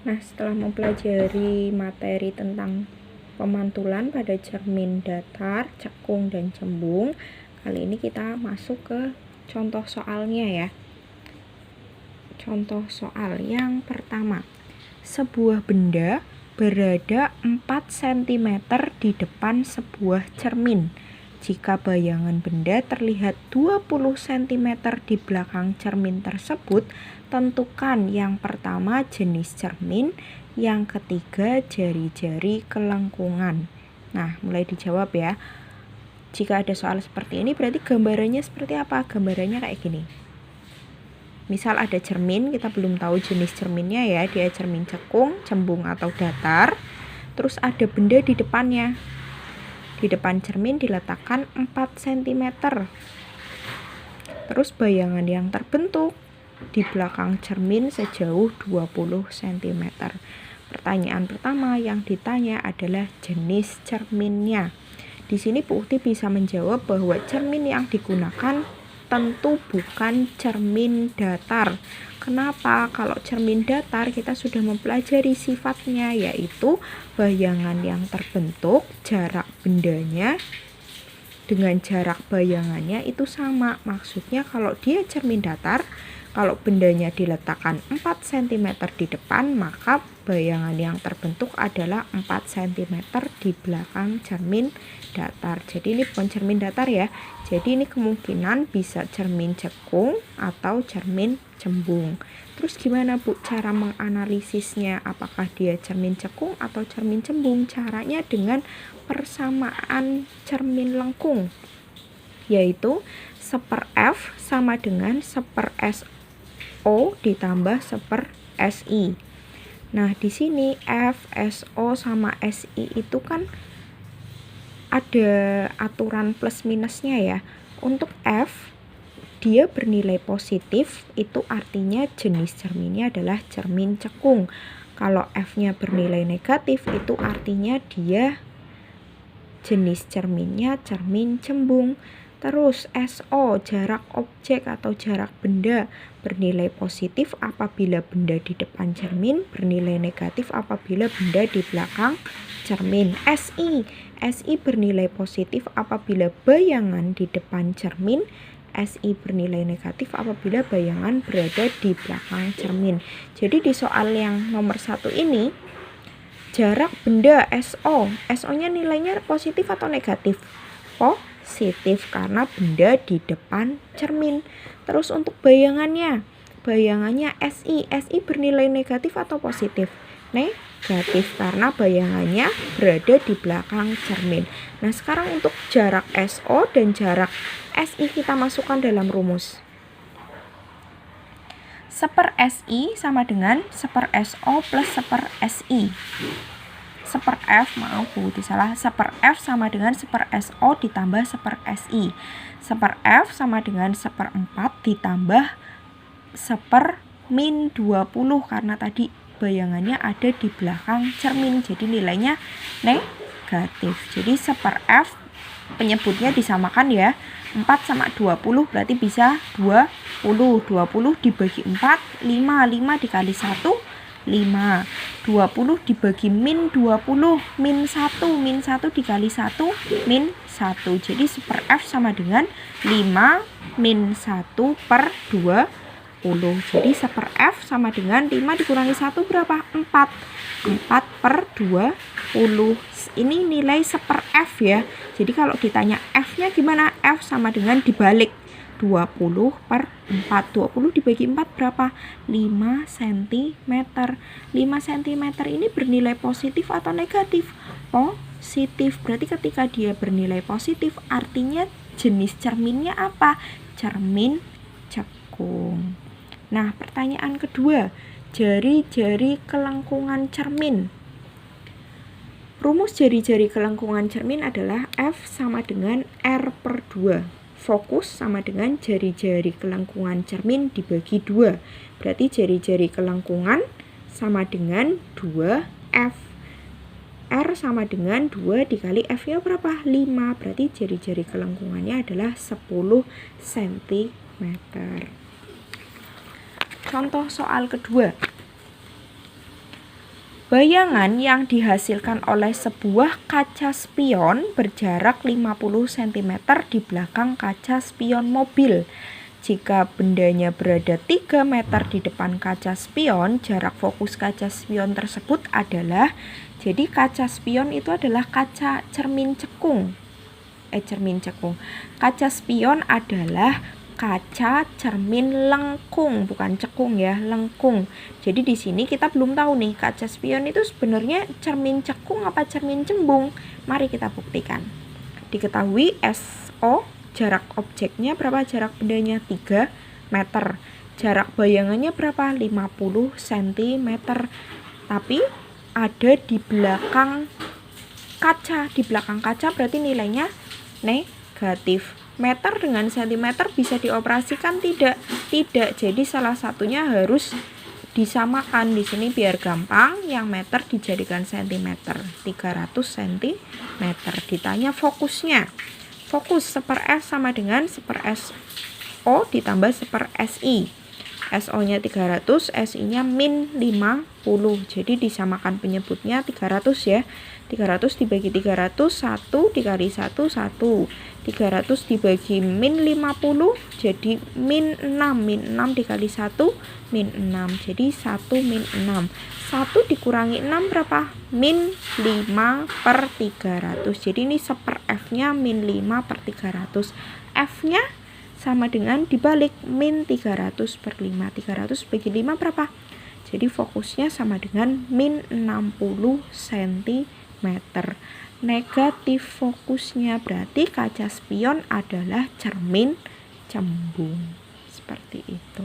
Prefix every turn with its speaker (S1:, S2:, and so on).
S1: Nah, setelah mempelajari materi tentang pemantulan pada cermin datar, cekung, dan cembung, kali ini kita masuk ke contoh soalnya ya. Contoh soal yang pertama. Sebuah benda berada 4 cm di depan sebuah cermin. Jika bayangan benda terlihat 20 cm di belakang cermin tersebut, tentukan yang pertama jenis cermin, yang ketiga jari-jari kelengkungan. Nah, mulai dijawab ya. Jika ada soal seperti ini, berarti gambarannya seperti apa? Gambarannya kayak gini. Misal ada cermin, kita belum tahu jenis cerminnya ya, dia cermin cekung, cembung, atau datar. Terus ada benda di depannya. Di depan cermin diletakkan 4 cm. Terus bayangan yang terbentuk di belakang cermin sejauh 20 cm. Pertanyaan pertama yang ditanya adalah jenis cerminnya. Di sini Bu Ukti bisa menjawab bahwa cermin yang digunakan tentu bukan cermin datar. Kenapa? Kalau cermin datar kita sudah mempelajari sifatnya, yaitu bayangan yang terbentuk, jarak bendanya dengan jarak bayangannya itu sama. Maksudnya kalau dia cermin datar, kalau bendanya diletakkan 4 cm di depan, maka bayangan yang terbentuk adalah 4 cm di belakang cermin datar. Jadi ini bukan cermin datar ya. Jadi ini kemungkinan bisa cermin cekung atau cermin cembung. Terus gimana Bu cara menganalisisnya? Apakah dia cermin cekung atau cermin cembung? Caranya dengan persamaan cermin lengkung, yaitu 1/F sama dengan 1/SO ditambah 1/SI. Nah, di sini F, SO sama SI itu kan ada aturan plus minusnya ya. Untuk F dia bernilai positif, itu artinya jenis cerminnya adalah cermin cekung. Kalau F-nya bernilai negatif, itu artinya dia jenis cerminnya cermin cembung. Terus SO, jarak objek atau jarak benda, bernilai positif apabila benda di depan cermin, bernilai negatif apabila benda di belakang cermin. SI bernilai positif apabila bayangan di depan cermin, SI bernilai negatif apabila bayangan berada di belakang cermin. Jadi di soal yang nomor 1 ini, jarak benda SO-nya nilainya positif atau negatif? Positif, karena benda di depan cermin. Terus untuk bayangannya SI bernilai negatif atau positif? Negatif, karena bayangannya berada di belakang cermin. Nah, sekarang untuk jarak SO dan jarak SI kita masukkan dalam rumus. 1/SI sama dengan 1/SO plus 1/SI. 1/F, maaf Bu, disalah. 1/F sama dengan 1/SO ditambah 1/SI. 1/F sama dengan 1/4 ditambah 1/-20, karena tadi bayangannya ada di belakang cermin, jadi nilainya negatif. Jadi 1/F penyebutnya disamakan ya. 4 sama 20 berarti bisa 20. 20 dibagi 4, 5 dikali 1, 5. 20 dibagi min 20, min 1 dikali 1, min 1. Jadi 1/F sama dengan 5 min 1/20. Jadi 1/F sama dengan 5 dikurangi 1 berapa? 4. 4/20. Ini nilai 1/F ya. Jadi kalau ditanya F-nya gimana? F sama dengan dibalik 20/4. 20 dibagi 4 berapa? 5 cm. 5 cm ini bernilai positif atau negatif? Positif. Berarti ketika dia bernilai positif, artinya jenis cerminnya apa? Cermin cekung. Nah, pertanyaan kedua, jari-jari kelengkungan cermin. Rumus jari-jari kelengkungan cermin adalah F sama dengan R/2. Fokus sama dengan jari-jari kelengkungan cermin dibagi 2. Berarti jari-jari kelengkungan sama dengan 2F. R sama dengan 2 dikali F-nya berapa? 5. Berarti jari-jari kelengkungannya adalah 10 cm. Contoh soal kedua. Bayangan yang dihasilkan oleh sebuah kaca spion berjarak 50 cm di belakang kaca spion mobil. Jika bendanya berada 3 meter di depan kaca spion, jarak fokus kaca spion tersebut adalah, jadi kaca spion itu adalah kaca cermin cekung. Kaca spion adalah kaca cermin lengkung, bukan cekung ya, lengkung. Jadi di sini kita belum tahu nih, kaca spion itu sebenarnya cermin cekung apa cermin cembung. Mari kita buktikan. Diketahui SO, jarak objeknya berapa? Jarak bendanya 3 meter. Jarak bayangannya berapa? 50 cm. Tapi ada di belakang kaca. Di belakang kaca berarti nilainya negatif. Meter dengan sentimeter bisa dioperasikan? Tidak. Jadi salah satunya harus disamakan di sini biar gampang. Yang meter dijadikan sentimeter. 300 cm. Ditanya fokusnya. Fokus 1/S sama dengan 1/S SO ditambah 1/S SI. SO-nya 300, SI-nya min 50. Jadi disamakan penyebutnya 300 ya. 300 dibagi 300, 1 dikali 1, 1. 300 dibagi min 50, jadi min 6. Min 6 dikali 1, min 6. Jadi 1 min 6. 1 dikurangi 6 berapa? Min 5/300. Jadi ini 1/F-nya min 5/300. F-nya sama dengan dibalik min 300/5. 300 bagi 5 berapa? Jadi fokusnya sama dengan min 60 cm. Negatif fokusnya berarti kaca spion adalah cermin cembung. Seperti itu.